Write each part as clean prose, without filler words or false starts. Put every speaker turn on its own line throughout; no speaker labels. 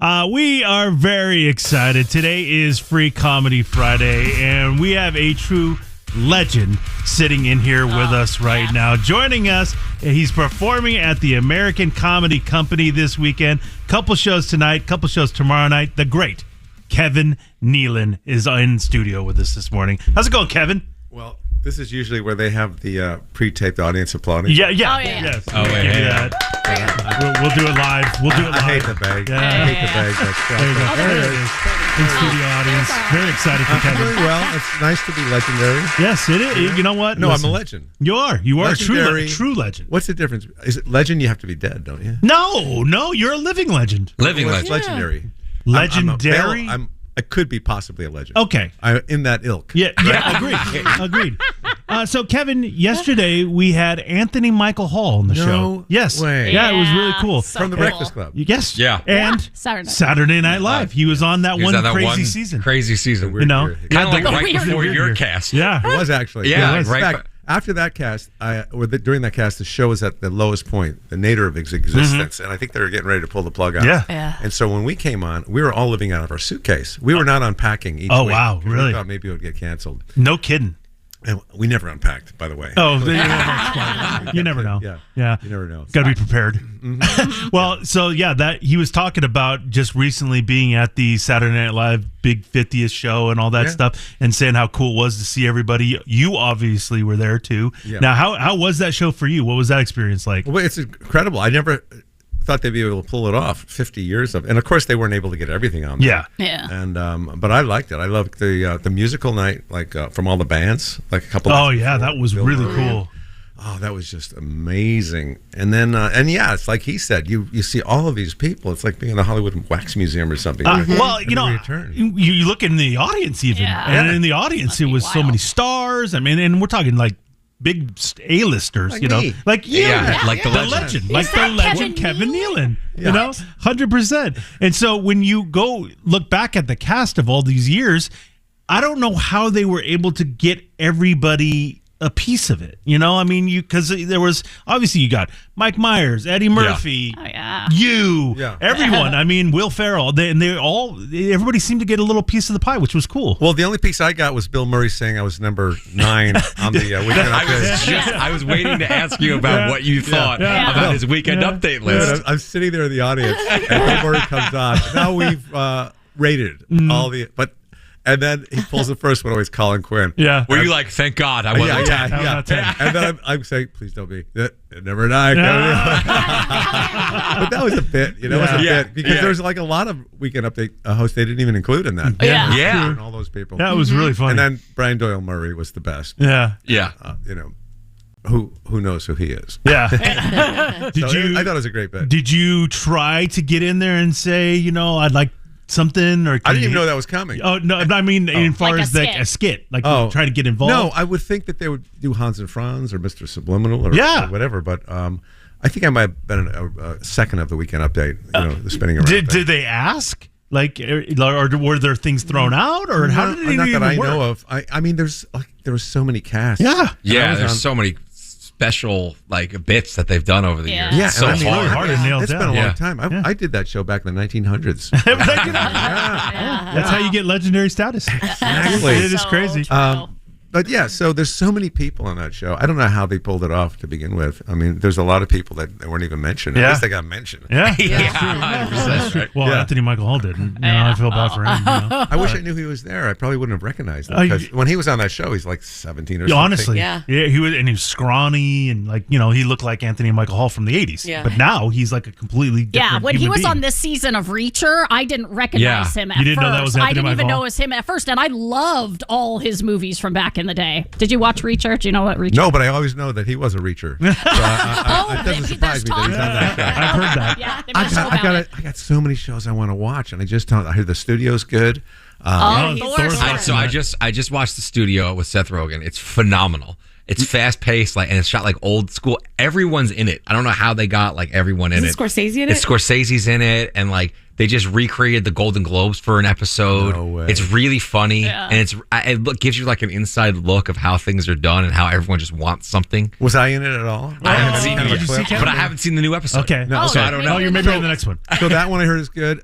We are very excited. Today is Free Comedy Friday, and we have a true legend sitting in here with us right now. Joining us, he's performing at the American Comedy Company this weekend. Couple shows tonight, couple shows tomorrow night. The great Kevin Nealon is in studio with us this morning. How's it going, Kevin?
Well, this is usually where they have the pre-taped audience applauding.
Yeah.
Yes.
We'll do it live.
I hate the bag.
Yeah.
I hate the bag.
There you go. There it is. In-studio audience. Very excited for Kevin.
Doing well. It's nice to be legendary.
Yes, it is. You know what?
No,
Listen,
I'm a legend.
You are. You are a
Legendary.
true legend.
What's the difference? Is it legend? You have to be dead, don't you?
No. You're a living legend.
Living
What's
legend.
legendary?
Legendary?
I could be possibly a legend.
Okay.
In that ilk.
Yeah. Agreed. So, Kevin, yesterday we had Anthony Michael Hall on the show. Yes.
way.
Yeah, it was really cool.
So
From the
cool.
Breakfast Club.
Yes.
Yeah.
And
Saturday
Night Live. He was on that
He was
one
on that
crazy
one
season.
Crazy season.
You know?
Weird.
Kind of like
The
right
weird
before
year.
your cast.
Yeah.
It was actually.
Yeah,
In
right.
fact, after that cast, during that cast, the show was at the lowest point, the nadir of its existence, and I think they were getting ready to pull the plug out.
Yeah.
And so when we came on, we were all living out of our suitcase. We were not unpacking each
Oh,
week.
wow, really?
We thought maybe it would get canceled.
No kidding.
And we never unpacked, by the way.
Oh, you never know. Yeah.
You never know.
Got to be prepared. Well, so that he was talking about just recently being at the Saturday Night Live Big 50th show and all that stuff, and saying how cool it was to see everybody. You obviously were there too.
Yeah.
Now, how was that show for you? What was that experience like?
Well, it's incredible. I never thought they'd be able to pull it off. 50 years of, and of course they weren't able to get everything on there.
Yeah.
And but I liked it. I loved the musical night, like from all the bands, like a couple.
Oh yeah, that was
Bill
really
Murray.
cool.
Oh, that was just amazing. And then, it's like he said, you see all of these people. It's like being in the Hollywood Wax Museum or something.
Well, you look in the audience even, and in the audience it was so many stars. I mean, and we're talking like big A-listers,
Like
you know,
me.
like you,
like the
legend, like the
that
legend
Kevin
Kevin Nealon,
Yeah.
you know, 100%. And so when you go look back at the cast of all these years, I don't know how they were able to get everybody a piece of it. You know, I mean, because there was obviously you got Mike Myers, Eddie Murphy, everyone. I mean, Will Ferrell. Everybody seemed to get a little piece of the pie, which was cool.
Well, the only piece I got was Bill Murray saying I was number 9 on the weekend update.
I was waiting to ask you about what you thought about his weekend update list.
I'm sitting there in the audience, and Bill Murray comes on. Now we've rated all the, and then he pulls the first one. Always Colin Quinn.
Yeah.
Were you like, thank God I wasn't?
Yeah. And then I'm saying, please don't be. Never die. But that was a bit, It was a bit because there's like a lot of weekend update hosts they didn't even include in that.
Yeah.
And all those people.
That was really funny.
And then Brian Doyle Murray was the best.
Yeah.
Who knows who he is?
Yeah.
I thought it was a great bit.
Did you try to get in there and say, I'd like something? Or
I didn't even know that was coming.
Oh no! I mean, as far
Like
as a skit, like trying to get involved.
No, I would think that they would do Hans and Franz or Mr. Subliminal or whatever. But I think I might have been a second of the weekend update. The spinning around.
Did they ask? Like, or were there things thrown out, or how did it
not
even
that I
work?
know of. I mean, there were so many casts.
Yeah, there's so many special bits that they've done over the years.
Yeah,
so
and
really hard to nail
It's
down.
been a long
Yeah.
time. I did that show back in the 1900s.
That's how you get legendary status.
Exactly.
It is crazy.
But so there's so many people on that show. I don't know how they pulled it off to begin with. I mean, there's a lot of people that weren't even mentioned. At least they got mentioned.
Yeah.
100%, right?
Well, Anthony Michael Hall didn't. I feel bad for him.
I wish I knew he was there. I probably wouldn't have recognized him because when he was on that show, he's like 17 or something.
Honestly, he was scrawny and he looked like Anthony Michael Hall from the 80s.
Yeah.
But now he's like a completely different
when he
human
was
being.
on this season of Reacher, I didn't recognize him at
You didn't
first.
know that was
I
Anthony
didn't even
Michael
know it was him at first, and I loved all his movies from back in the day. Did you watch Reacher? Do you know what Reacher?
No, but I always know that he was a reacher. So it doesn't surprise me that he's on that show.
I've heard that.
Yeah, they made a show about it.
I got so many shows I want to watch, and I just don't. I hear the studio's good.
Thor's
Thor's
So I just watched The Studio with Seth Rogen. It's phenomenal. It's fast paced, and it's shot like old school. Everyone's in it. I don't know how they got everyone in it.
Is Scorsese in it?
It's Scorsese's in it, and they just recreated the Golden Globes for an episode.
No way.
It's really funny, and it gives you an inside look of how things are done and how everyone just wants something.
Was I in it at all?
I haven't seen it
Did you see
yet,
Kevin?
but I haven't seen the new episode.
Okay.
No,
so I don't know.
Oh, you're maybe in the next one.
So that one I heard is good.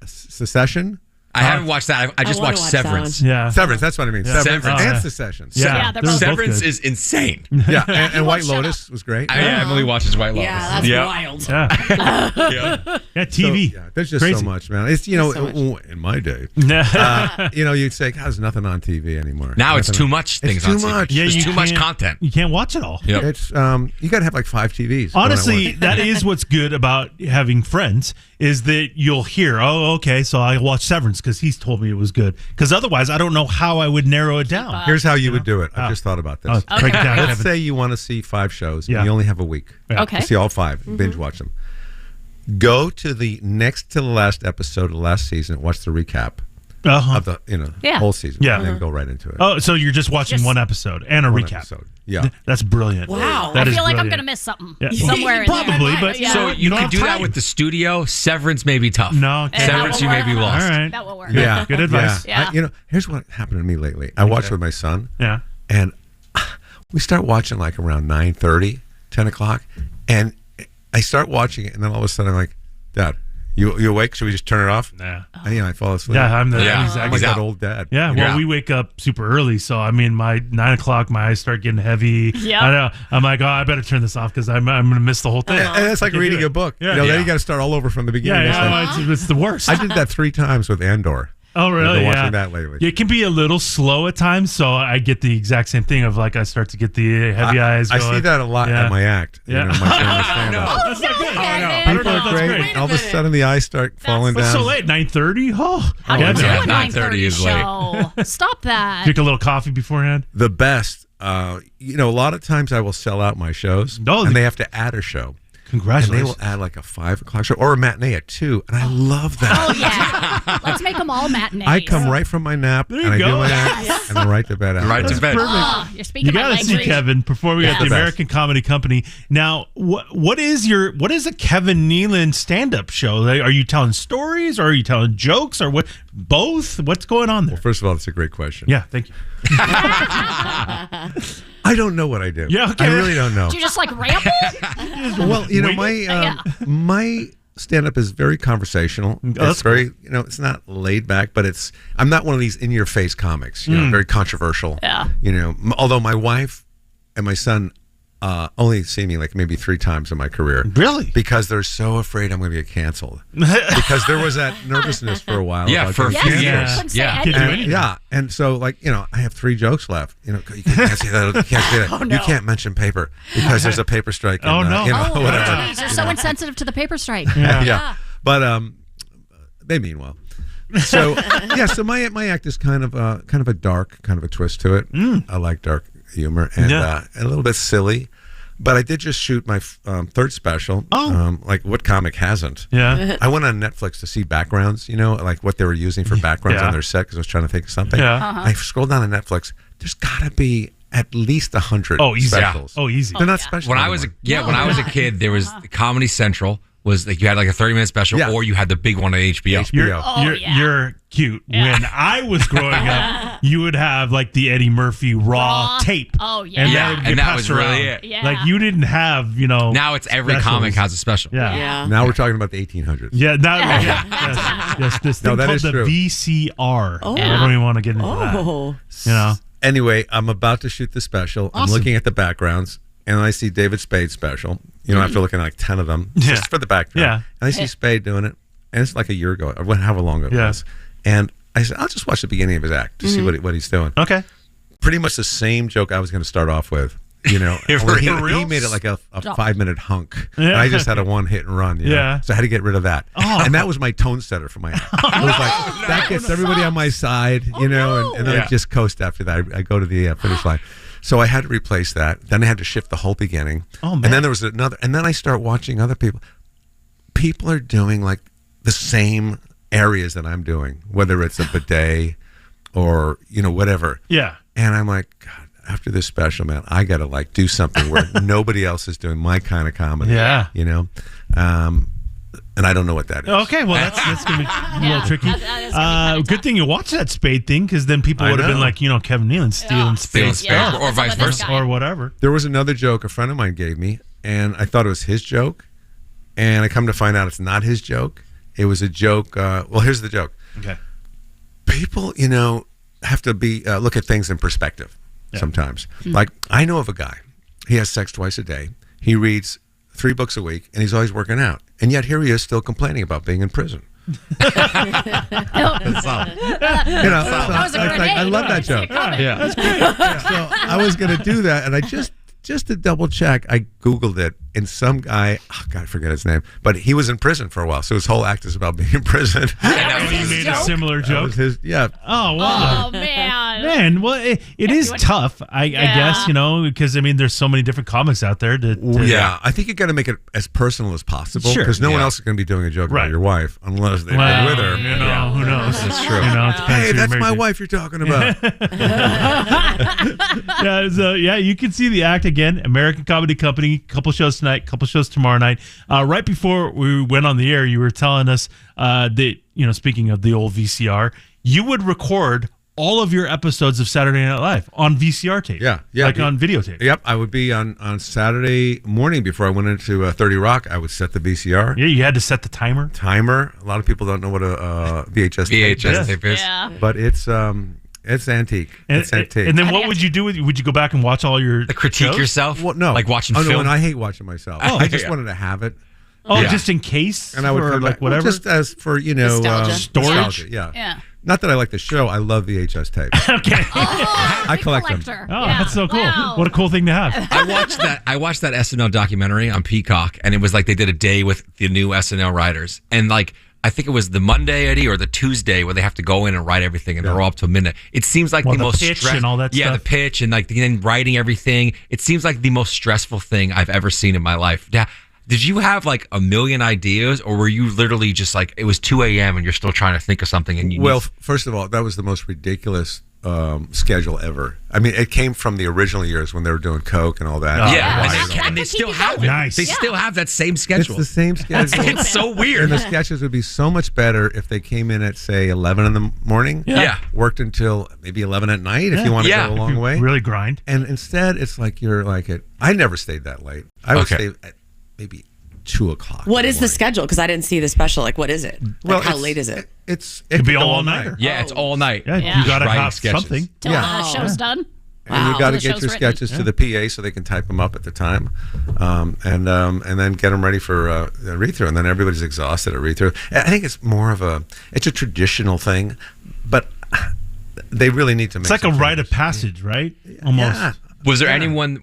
Secession.
I haven't watched that. I just
wanna
watched
watch that
Severance.
Yeah.
Severance, that's what I mean. Severance
Severance.
and
Yeah.
Secession.
Yeah,
they're
they're
both
Severance
good.
is insane.
Yeah, and White
Shut
Lotus was great.
Emily watches White Lotus.
Yeah, that's wild.
Yeah. Yeah, TV.
So, yeah, there's just
Crazy.
so much, man. It's in my day, you'd say, God, there's nothing on TV anymore.
Now it's
Nothing
too much things
It's too
on TV.
much.
Yeah,
There's
you
too much
can't-
content.
You can't watch it all.
Yep.
It's you got to have 5 TVs. going at
Honestly,
once.
that is what's good about having friends is that you'll hear, oh, okay, so I watched Severance because he's told me it was good. Because otherwise, I don't know how I would narrow it down.
Here's how you would do it. I just thought about this.
Break it down,
Let's
Kevin.
say you want to see 5 shows
Yeah.
and you only have a week.
Okay.
To see all 5, binge watch them. Go to the next to the last episode of the last season, watch the recap
Uh-huh.
of the
Yeah.
whole season,
Yeah.
and then go right into it.
Oh, so you're just watching one episode and a
One
recap.
episode. Yeah.
That's brilliant.
Wow.
That
I
is
feel like I'm
brilliant.
going to miss something
Yeah.
somewhere in
Probably,
there.
but
Yeah.
So you
don't
can
have
do that
time.
with the studio. Severance may be tough.
No, okay.
Severance
that
you
will
may be
work.
lost.
All right.
That will work.
Yeah.
Good advice.
Yeah.
Here's what happened to me lately. I watched with my son,
Yeah.
and we start watching around 9:30, 10 o'clock, and I start watching it, and then all of a sudden I'm like, Dad, you awake? Should we just turn it off?
Nah.
And, I fall asleep.
Yeah, I'm the
Yeah.
I'm
exact
like
He's
that
out.
old dad.
Yeah, well,
Yeah.
we wake up super early, so I mean, my 9 o'clock, my eyes start getting heavy.
Yeah.
I know. I'm like, oh, I better turn this off because I'm going to miss the whole thing.
And it's like
Can't
reading
do it.
a book.
Yeah.
Then
Yeah.
you got to start all over from the beginning.
Yeah,
It's like-
it's the worst.
I did that 3 times with Andor.
Oh, really?
I've been
Yeah.
watching that lately.
It can be a little slow at times, so I get the exact same thing of I start to get the heavy eyes
I
going.
see that a lot
Yeah.
at my act.
Yeah.
My stand-up.
That's not good.
Kevin.
I don't
People
know
are
if that's
great.
great.
All of a sudden, the eyes start falling
What's
down.
so late? 9:30? Oh,
How do you
Kevin.
do
Yeah,
a
9:30 is late.
show? Stop that.
Drink a little coffee beforehand.
The best. A lot of times I will sell out my shows,
No,
and they have to add a show. And they
Congratulations.
will add a 5 o'clock show or a matinee at 2, and I love that.
Oh, yeah. Let's make them all matinees.
I come right from my nap,
There
and
you
I
go.
do my act, and then right to bed.
Right to
after.
bed.
Oh, you're speaking
You
my
got to see
language.
Kevin performing at the
The best.
American Comedy Company. Now, what is a Kevin Nealon stand-up show? Are you telling stories, or are you telling jokes, or what? Both? What's going on there?
Well, first of all, it's a great question.
Yeah, thank you.
I don't know what I do.
Yeah, okay.
I really don't know.
Do you just ramble?
Well, my
Yeah.
my stand-up is very conversational.
that's
It's very, it's not laid back, but I'm not one of these in-your-face comics. Very controversial.
Yeah.
Although my wife and my son only see me maybe 3 times in my career.
Really?
Because they're so afraid I'm going to get canceled. Because there was that nervousness for a while.
Yeah,
about
for a
getting
few
canceled.
years.
Couldn't say
Yeah.
anything.
Can't do
And,
anything.
yeah, and so I have 3 jokes left. You can't say that. You can't say that. You can't mention paper because there's a paper strike.
Oh, no.
Oh,
whatever.
geez, you're so insensitive to the paper strike.
Yeah. But they mean well. So so my act is kind of a dark, kind of a twist to it. I like dark humor and a little bit silly. But I did just shoot my 3rd special.
Oh.
What comic hasn't?
Yeah.
I went on Netflix to see backgrounds, what they were using for backgrounds
Yeah.
on their set because I was trying to think of something.
Yeah.
I scrolled down to Netflix. There's got to be at least 100
Oh, easy.
specials.
Oh, easy.
They're not special
When I was
anymore.
a kid, there was Comedy Central. Was you had a 30-minute special,
Yeah.
or you had the big one on HBO.
You're,
Oh,
you're,
yeah.
you're cute. When I was growing up, you would have the Eddie Murphy raw tape.
Oh, yeah.
And
Yeah,
that would
and
get
that
passed
was really
around.
it.
Yeah.
You didn't have,
Now it's every
specials.
comic has a special.
Yeah.
Yeah.
Now we're talking about the 1800s.
Yeah, yes, this thing
No, that
called
is
the
true.
VCR.
Oh.
I don't even want to get into
Oh.
that.
Anyway, I'm about to shoot the special. I'm looking at the backgrounds, and I see David Spade's special. After looking at 10 of them,
Yeah.
just for the background.
Yeah.
And I see Spade doing it, and it's a year ago, or however long it
Yeah.
was. And I said, I'll just watch the beginning of his act to see what he's doing.
Okay.
Pretty much the same joke I was going to start off with.
For
he
real?
made it a 5-minute hunk.
Yeah.
And I just had a one hit and run.
Yeah.
So I had to get rid of that.
Oh.
And that was my tone setter for my act. It was that gets everybody on my side, and then I just coast after that. I go to the finish line. So I had to replace that. Then I had to shift the whole beginning.
Oh, man.
And then there was another. And then I start watching other people. People are doing the same areas that I'm doing, whether it's a bidet or whatever.
Yeah.
And I'm like, God, after this special, man, I got to like do something where nobody else is doing my kind of comedy.
Yeah.
You know? And I don't know what that is.
Okay, well, that's going to be a little tricky.
That is gonna be
Good thing you watched that Spade thing, because then people would have been
know.
like, Kevin Nealon stealing
Stealing
Spade
Spade,
stuff
or vice versa.
or whatever.
There was another joke a friend of mine gave me, and I thought it was his joke. And I come to find out it's not his joke. It was a joke. Well, here's the joke.
Okay.
People, have to be look at things in perspective sometimes. Like, I know of a guy. He has sex twice a day. He reads 3 books a week, and he's always working out. And yet here he is still complaining about being in prison.
That was a grenade.
I love that joke.
Yeah.
So I was going to do that, and I just to double check, I Googled it, and some guy, I forget his name, but he was in prison for a while, so his whole act is about being in prison.
You made a similar
That
joke.
was his, yeah.
Oh, wow.
Oh, man.
Man, well, it is tough, I guess, because, there's so many different comics out there.
Yeah, I think you got to make it as personal as possible,
Sure.
because no one else is going to be doing a joke
Right.
about your wife unless they've
Well,
been with her.
who knows?
That's true.
It depends
Hey,
who you're
that's
married
my
to.
wife you're talking about.
You can see the act again. American Comedy Company. Couple shows tonight. Couple shows tomorrow night. Right before we went on the air, you were telling us that speaking of the old VCR, you would record all of your episodes of Saturday Night Live on VCR tape.
Yeah,
like on videotape.
Yep, I would be on Saturday morning before I went into 30 Rock. I would set the VCR
Yeah, you had to set the timer.
A lot of people don't know what a VHS tape
VHS
is,
tape is.
Yeah.
but it's antique. It's antique.
And then what would you do? Would you go back and watch all your
Like critique
shows?
yourself?
Well, no,
Like watching
No,
film?
and I hate watching myself. I just wanted to have it,
Oh,
Yeah.
just in case?
and I would
or
come
like
back,
whatever?
just as for
Nostalgia.
Storage?
Yeah. Not that I like the show. I love VHS tapes.
Okay.
I collect them.
Oh, that's so cool. What a cool thing to have.
I watched that SNL documentary on Peacock, and it was like they did a day with the new SNL writers, and like I think it was the Monday, Eddie, or the Tuesday where they have to go in and write everything, and they're all up to midnight. It seems like
Well,
the
the
most
pitch and all that
yeah,
stuff.
the pitch and like then writing everything. It seems like the most stressful thing I've ever seen in my life. Yeah. Did you have like a million ideas, or were you literally just like it was 2 a.m. and you're still trying to think of something? And
Well, first of all, that was the most ridiculous schedule ever. I mean, it came from the original years when they were doing Coke and all that.
yeah,
Yeah.
and they still
Keep it
have it.
Nice.
They still have that same
It's
schedule.
the same schedule.
It's so weird.
And the sketches would be so much better if they came in at, say, 11 in the morning.
Yeah.
Worked until maybe 11 at night if you want to
Yeah.
go a long way.
Really grind.
And instead, it's like you're like at. I never stayed that late. I would
Okay.
stay at maybe 2 o'clock.
What is the
morning.
schedule? Because I didn't see the special. Like, what is it? Like, how
it's-
late is it?
It
Could be
go
all nighter.
Yeah, it's all night.
Yeah,
Yeah.
you got to
Writing
have
sketches.
something.
Till the show's done.
And you
Wow.
got to
The
get
show's
your
written.
sketches to the PA so they can type them up at the time, and then get them ready for a read through. And then everybody's exhausted at read through. I think it's more of it's a traditional thing, but they really need to make.
It's like a
some
rite of
changes.
passage, right? Almost.
Yeah.
Was there anyone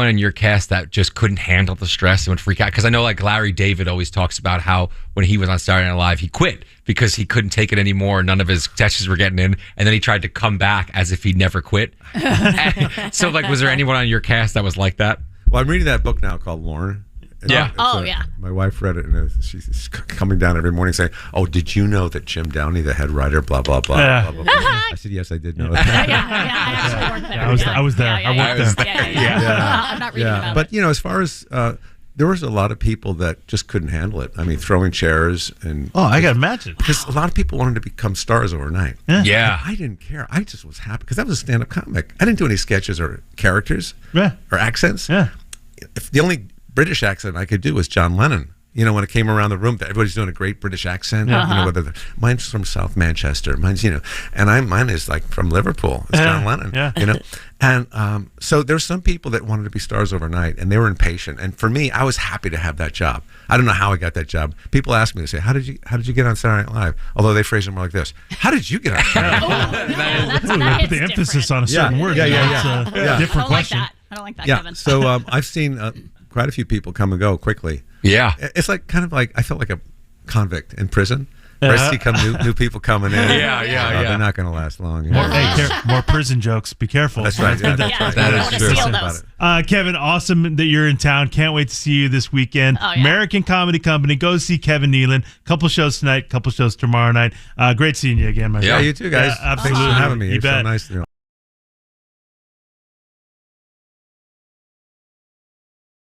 in your cast that just couldn't handle the stress and would freak out? Because I know like Larry David always talks about how when he was on Saturday Night Live, he quit because he couldn't take it anymore. None of his sketches were getting in, and then he tried to come back as if he never quit. So like, was there anyone on your cast that was like that?
Well, I'm reading that book now called Lorne.
Yeah.
My wife read it, and she's coming down every morning saying, "Oh, did you know that Jim Downey, the head writer, blah blah blah,
Yeah.
blah blah blah?" I said, "Yes, I did know that."
Yeah, I actually worked there.
Yeah, I was there. I worked there.
Yeah. I'm not reading about
But
it.
as far as there was a lot of people that just couldn't handle it. I mean, throwing chairs and
Oh, I got to imagine.
because a lot of people wanted to become stars overnight.
Yeah.
I didn't care. I just was happy because I was a stand-up comic. I didn't do any sketches or characters
Yeah.
or accents.
Yeah.
If the only British accent I could do was John Lennon. When it came around the room, everybody's doing a great British accent. Whether mine's from South Manchester, mine's and mine is like from Liverpool. It's John Lennon.
Yeah.
And so there's some people that wanted to be stars overnight, and they were impatient. And for me, I was happy to have that job. I don't know how I got that job. People ask me, they say, "How did you get on Saturday Night Live?" Although they phrase it more like this: "How did you get on Saturday Night Live?"
Ooh, they put the emphasis on a certain word.
Yeah.
That's a
I
different
don't like
question.
that. I don't like that,
Yeah.
Kevin.
So I've seen quite a few people come and go quickly.
Yeah.
It's like kind of like I felt like a convict in prison. Where I see new people coming in.
Yeah.
They're not going to last long.
More prison jokes. Be careful.
That's right. Yeah, that's right.
That is
I wanna
true.
steal
About
those.
it.
Kevin, awesome that you're in town. Can't wait to see you this weekend.
Oh, yeah.
American Comedy Company. Go see Kevin Nealon. Couple shows tonight, couple shows tomorrow night. Great seeing you again, my
Yeah,
Yeah,
friend.
you too, guys.
Yeah,
Thanks for
absolutely.
having me.
You
It's so
bet.
nice to